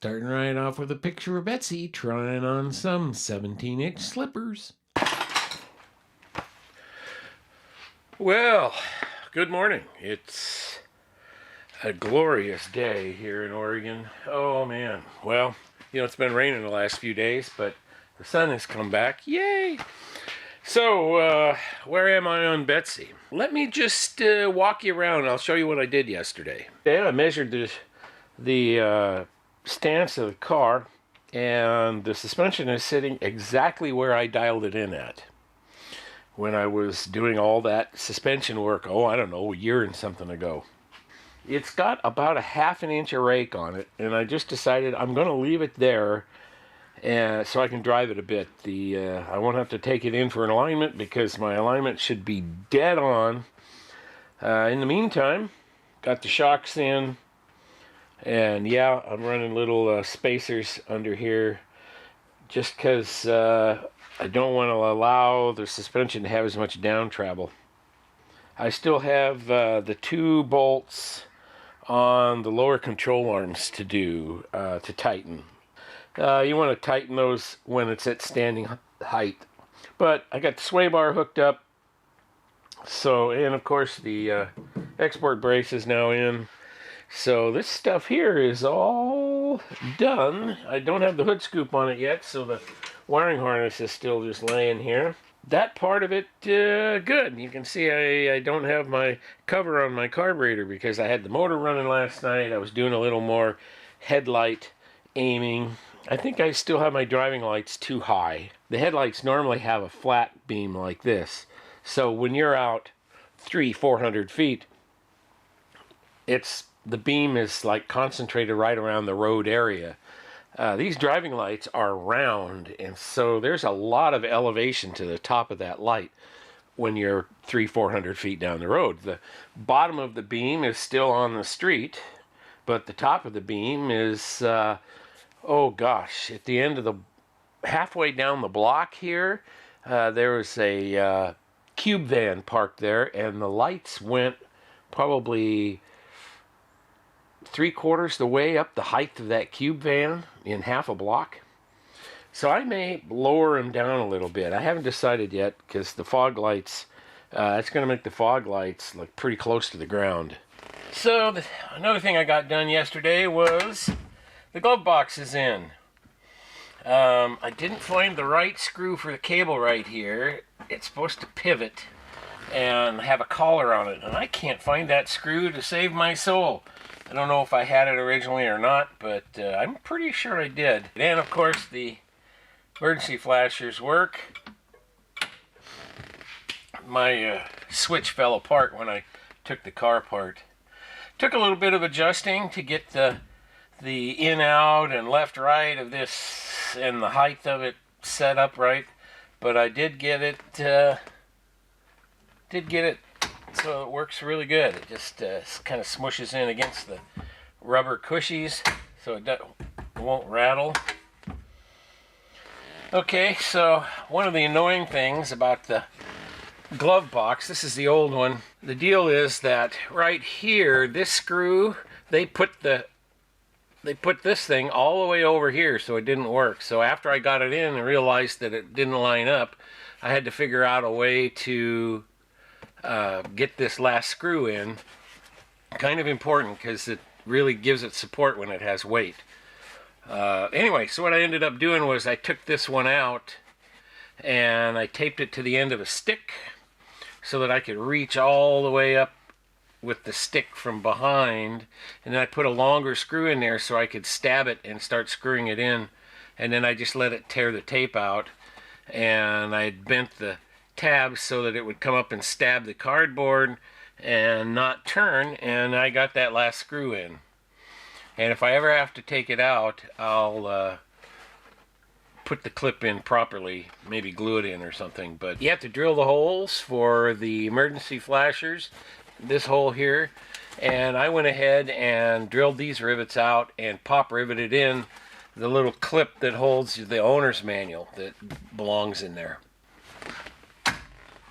Starting right off with a picture of Betsy trying on some 17-inch slippers. Well, good morning. It's a glorious day here in Oregon. Oh man. Well, it's been raining the last few days, but the sun has come back. Yay! So, where am I on Betsy? Let me just walk you around. I'll show you what I did yesterday. I measured the stance of the car, and the suspension is sitting exactly where I dialed it in at when I was doing all that suspension work, I don't know, a year and something ago. It's got about a 1/2 inch of rake on it, and I just decided I'm going to leave it there so I can drive it a bit. I won't have to take it in for an alignment because my alignment should be dead on. In the meantime, got the shocks in. And yeah, I'm running little spacers under here just because I don't want to allow the suspension to have as much down travel. I still have the 2 bolts on the lower control arms to do, to tighten. You want to tighten those when it's at standing height. But I got the sway bar hooked up. So, and of course the export brace is now in. So this stuff here is all done. I don't have the hood scoop on it yet, so the wiring harness is still just laying here. That part of it, good. You can see I don't have my cover on my carburetor because I had the motor running last night. I was doing a little more headlight aiming. I think I still have my driving lights too high. The headlights normally have a flat beam like this. So when you're out 300-400 feet, the beam is like concentrated right around the road area. These driving lights are round, and so there's a lot of elevation to the top of that light when you're 300-400 feet down the road. The bottom of the beam is still on the street, but the top of the beam is, oh gosh, at the end of halfway down the block here, there was a cube van parked there, and the lights went probably 3/4 the way up the height of that cube van in half a block. So I may lower them down a little bit. I haven't decided yet because the fog lights, it's going to make the fog lights look pretty close to the ground. So another thing I got done yesterday was the glove box is in. I didn't find the right screw for the cable right here. It's supposed to pivot and have a collar on it, and I can't find that screw to save my soul. I don't know if I had it originally or not, but I'm pretty sure I did. And of course the emergency flashers work. My switch fell apart when I took the car apart. Took a little bit of adjusting to get the in out and left right of this and the height of it set up right, but I did get it so it works really good. It just kind of smushes in against the rubber cushies so it won't rattle. Okay, so one of the annoying things about the glove box, this is the old one, the deal is that right here, this screw, they put this thing all the way over here so it didn't work. So after I got it in and realized that it didn't line up, I had to figure out a way to get this last screw in. Kind of important because it really gives it support when it has weight. Anyway, so what I ended up doing was I took this one out and I taped it to the end of a stick so that I could reach all the way up with the stick from behind, and then I put a longer screw in there so I could stab it and start screwing it in, and then I just let it tear the tape out, and I bent the tabs so that it would come up and stab the cardboard and not turn, and I got that last screw in. And if I ever have to take it out, I'll put the clip in properly, maybe glue it in or something. But you have to drill the holes for the emergency flashers, this hole here, and I went ahead and drilled these rivets out and pop riveted in the little clip that holds the owner's manual that belongs in there.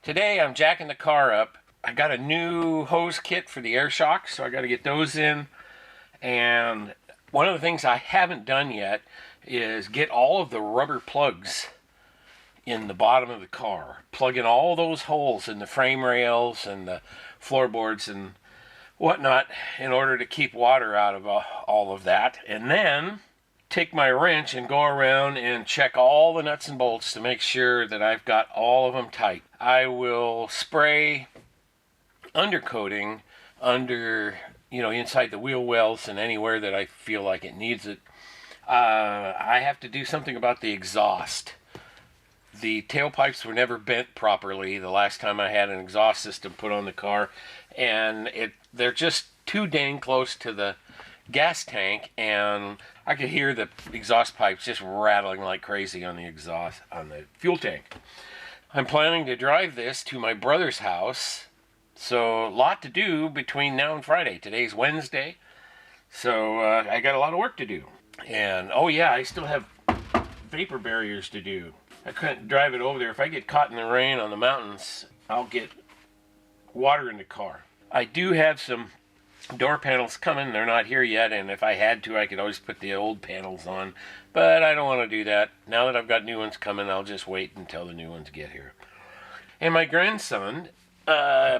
Today I'm jacking the car up. I got a new hose kit for the air shocks, so I got to get those in. And One of the things I haven't done yet is get all of the rubber plugs in the bottom of the car. Plug in all those holes in the frame rails and the floorboards and whatnot in order to keep water out of all of that. And then take my wrench and go around and check all the nuts and bolts to make sure that I've got all of them tight. I will spray undercoating under, inside the wheel wells and anywhere that I feel like it needs it. I have to do something about the exhaust. The tailpipes were never bent properly the last time I had an exhaust system put on the car, and they're just too dang close to the gas tank, and I could hear the exhaust pipes just rattling like crazy on the fuel tank. I'm planning to drive this to my brother's house, so a lot to do between now and Friday. Today's Wednesday, so I got a lot of work to do. And oh yeah, I still have vapor barriers to do. I couldn't drive it over there. If I get caught in the rain on the mountains, I'll get water in the car. I do have some door panels coming. They're not here yet, and if I had to, I could always put the old panels on, but I don't want to do that. Now that I've got new ones coming, I'll just wait until the new ones get here. And my grandson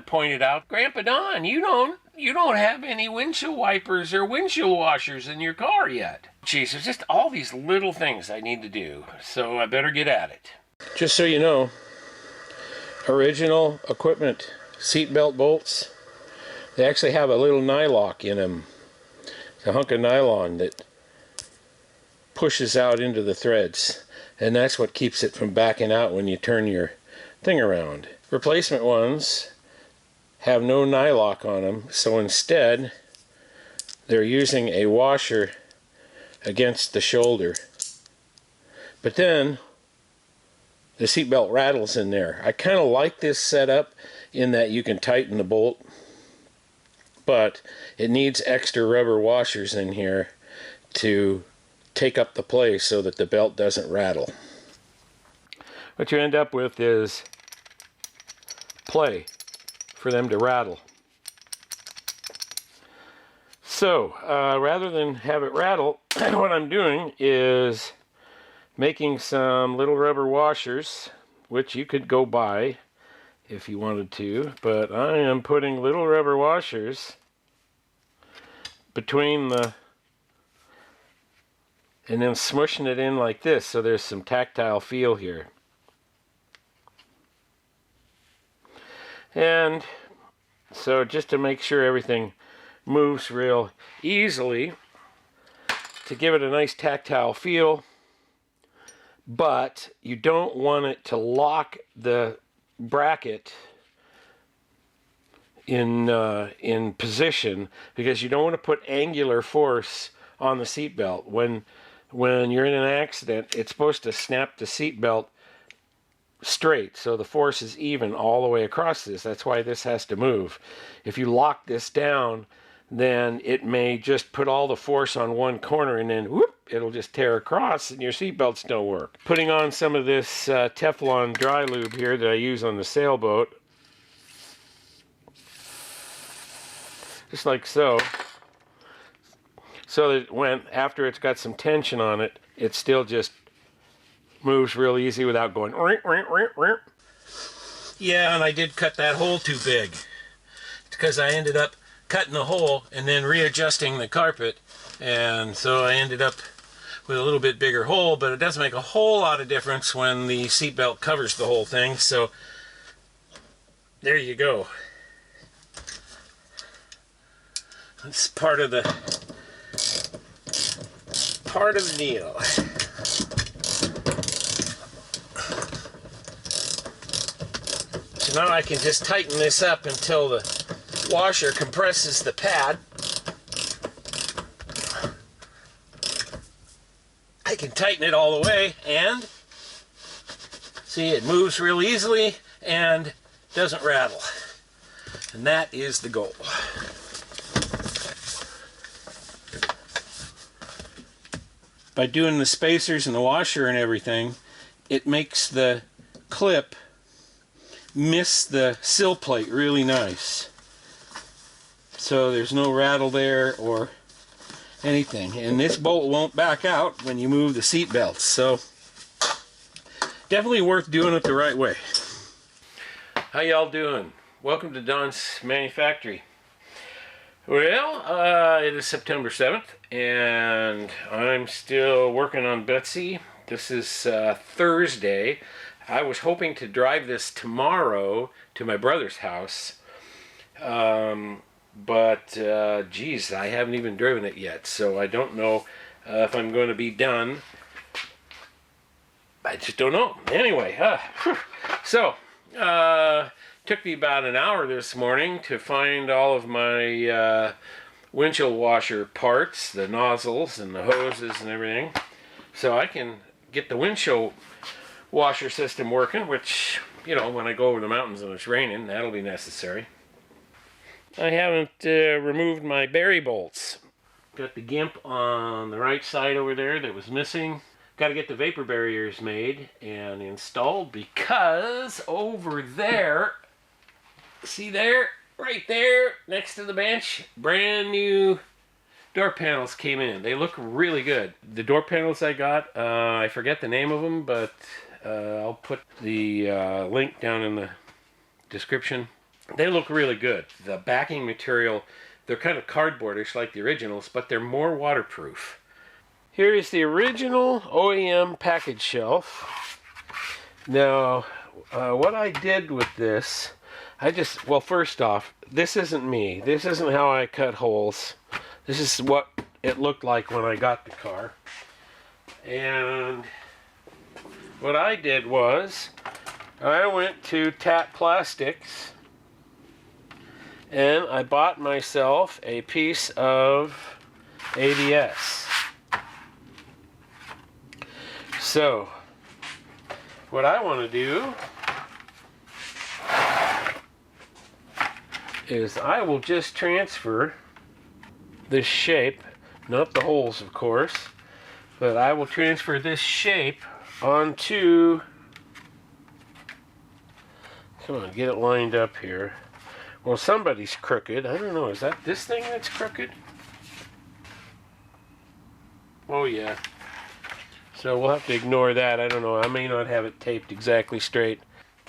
pointed out, Grandpa Don, you don't have any windshield wipers or windshield washers in your car yet. Geez, there's just all these little things I need to do, so I better get at it. Just so you know, original equipment seatbelt bolts, they actually have a little nylock in them. It's a hunk of nylon that pushes out into the threads, and that's what keeps it from backing out when you turn your thing around. Replacement ones have no nylock on them, so instead they're using a washer against the shoulder. But then the seatbelt rattles in there. I kind of like this setup in that you can tighten the bolt, but it needs extra rubber washers in here to take up the place so that the belt doesn't rattle. What you end up with is play for them to rattle. So rather than have it rattle, what I'm doing is making some little rubber washers, which you could go buy if you wanted to, but I am putting little rubber washers between the, and then smushing it in like this so there's some tactile feel here. And so just to make sure everything moves real easily, to give it a nice tactile feel, but you don't want it to lock the bracket in position, because you don't want to put angular force on the seatbelt. When you're in an accident, it's supposed to snap the seatbelt straight, so the force is even all the way across this. That's why this has to move. If you lock this down, then it may just put all the force on one corner, and then whoop, it'll just tear across and your seatbelts don't work. Putting on some of this Teflon dry lube here that I use on the sailboat, just like so, so that when after it's got some tension on it, it still just moves real easy without going rink, rink, rink, rink. Yeah, and I did cut that hole too big. It's because I ended up cutting the hole and then readjusting the carpet, and so I ended up with a little bit bigger hole, but it doesn't make a whole lot of difference when the seatbelt covers the whole thing. So there you go. That's part of the deal. So now I can just tighten this up until the washer compresses the pad. I can tighten it all the way, and see, it moves real easily and doesn't rattle. And that is the goal. By doing the spacers and the washer and everything, it makes the clip miss the sill plate really nice. So there's no rattle there or anything. And this bolt won't back out when you move the seat belts. So definitely worth doing it the right way. How y'all doing? Welcome to Don's Manufactory. Well, it is September 7th, and I'm still working on Betsy. This is Thursday. I was hoping to drive this tomorrow to my brother's house, but geez, I haven't even driven it yet, so I don't know if I'm going to be done. I just don't know. Anyway, took me about an hour this morning to find all of my windshield washer parts, the nozzles and the hoses and everything, so I can get the windshield washer system working, which, you know, when I go over the mountains and it's raining, that'll be necessary. I haven't removed my berry bolts. Got the Gimp on the right side over there that was missing. Got to get the vapor barriers made and installed, because over there, see there, right there, next to the bench, brand new door panels came in. They look really good. The door panels I got, I forget the name of them, but I'll put the link down in the description. They look really good. The backing material, they're kind of cardboardish like the originals, but they're more waterproof. Here is the original OEM package shelf. Now, what I did with this, well, first off, this isn't me. This isn't how I cut holes. This is what it looked like when I got the car. And what I did was, I went to Tap Plastics and I bought myself a piece of ABS. So, what I want to do is I will just transfer this shape, not the holes of course, but I will transfer this shape onto, come on, get it lined up here. Well, somebody's crooked. I don't know, is that this thing that's crooked? Oh yeah. So we'll have to ignore that. I don't know, I may not have it taped exactly straight.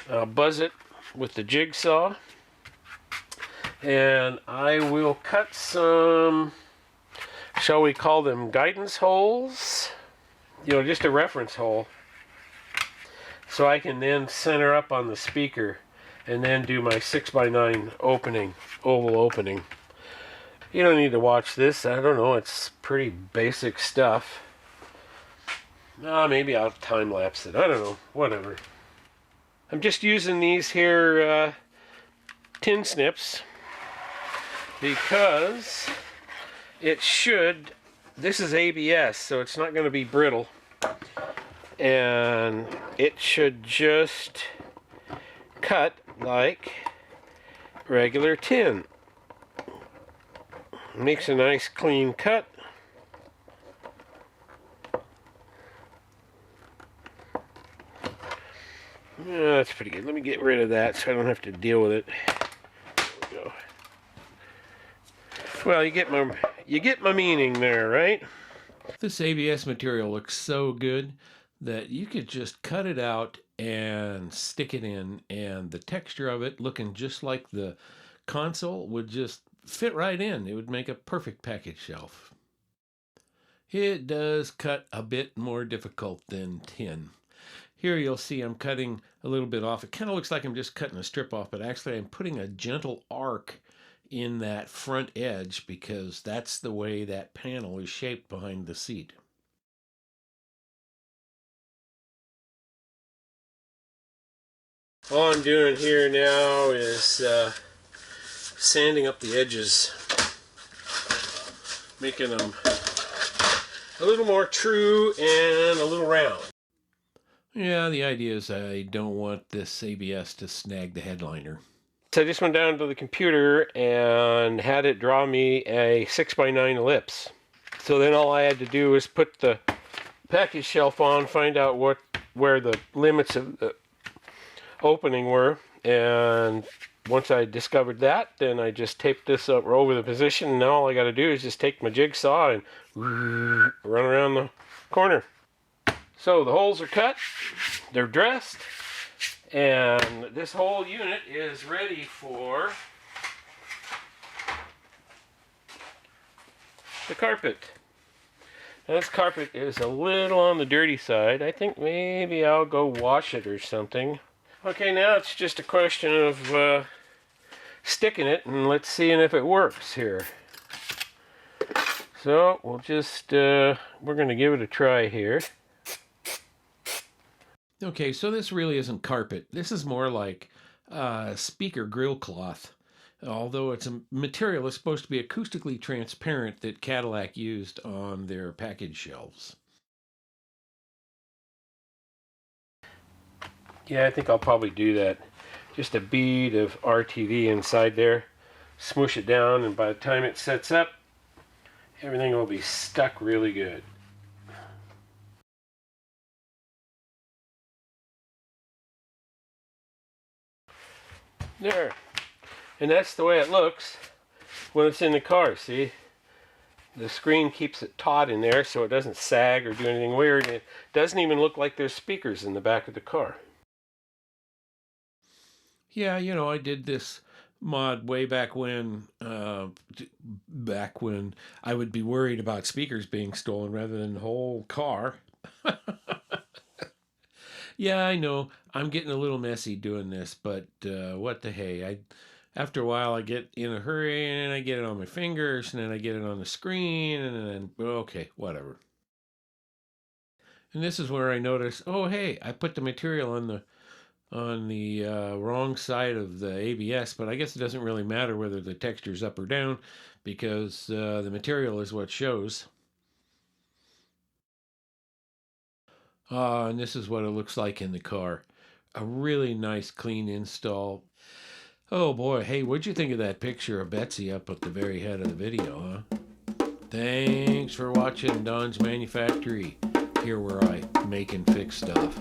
I'll buzz it with the jigsaw. And I will cut some, shall we call them guidance holes? You know, just a reference hole. So I can then center up on the speaker and then do my 6x9 opening, oval opening. You don't need to watch this. I don't know, it's pretty basic stuff. Maybe I'll time lapse it. I don't know, whatever. I'm just using these here tin snips, because it should, this is ABS, so it's not going to be brittle, and it should just cut like regular tin. Makes a nice clean cut. Yeah, that's pretty good. Let me get rid of that so I don't have to deal with it. There we go. Well, you get my meaning there, right? This ABS material looks so good that you could just cut it out and stick it in, and the texture of it looking just like the console would just fit right in. It would make a perfect package shelf. It does cut a bit more difficult than tin. Here you'll see I'm cutting a little bit off. It kind of looks like I'm just cutting a strip off, but actually I'm putting a gentle arc in that front edge, because that's the way that panel is shaped behind the seat. All I'm doing here now is sanding up the edges, making them a little more true and a little round. Yeah, the idea is I don't want this ABS to snag the headliner. So I just went down to the computer and had it draw me a 6x9 ellipse. So then all I had to do was put the package shelf on, find out where the limits of the opening were, and once I discovered that, then I just taped this up over the position, and now all I got to do is just take my jigsaw and run around the corner. So the holes are cut, they're dressed, and this whole unit is ready for the carpet. Now this carpet is a little on the dirty side. I think maybe I'll go wash it or something. Okay, now it's just a question of sticking it, and let's see if it works here. So we'll just, we're going to give it a try here. Okay, so this really isn't carpet. This is more like speaker grill cloth. Although it's a material that's supposed to be acoustically transparent that Cadillac used on their package shelves. Yeah, I think I'll probably do that. Just a bead of RTV inside there. Smoosh it down, and by the time it sets up, everything will be stuck really good. There. And that's the way it looks when it's in the car, see? The screen keeps it taut in there so it doesn't sag or do anything weird. And it doesn't even look like there's speakers in the back of the car. Yeah, you know, I did this mod way back when I would be worried about speakers being stolen rather than the whole car. Yeah, I know. I'm getting a little messy doing this, but what the hey. After a while, I get in a hurry, and I get it on my fingers, and then I get it on the screen, and then, okay, whatever. And this is where I notice, oh, hey, I put the material on the wrong side of the ABS, but I guess it doesn't really matter whether the texture's up or down, because the material is what shows. And this is what it looks like in the car. A really nice, clean install. Oh boy, hey, what'd you think of that picture of Betsy up at the very head of the video, huh? Thanks for watching Don's Manufactory, here where I make and fix stuff.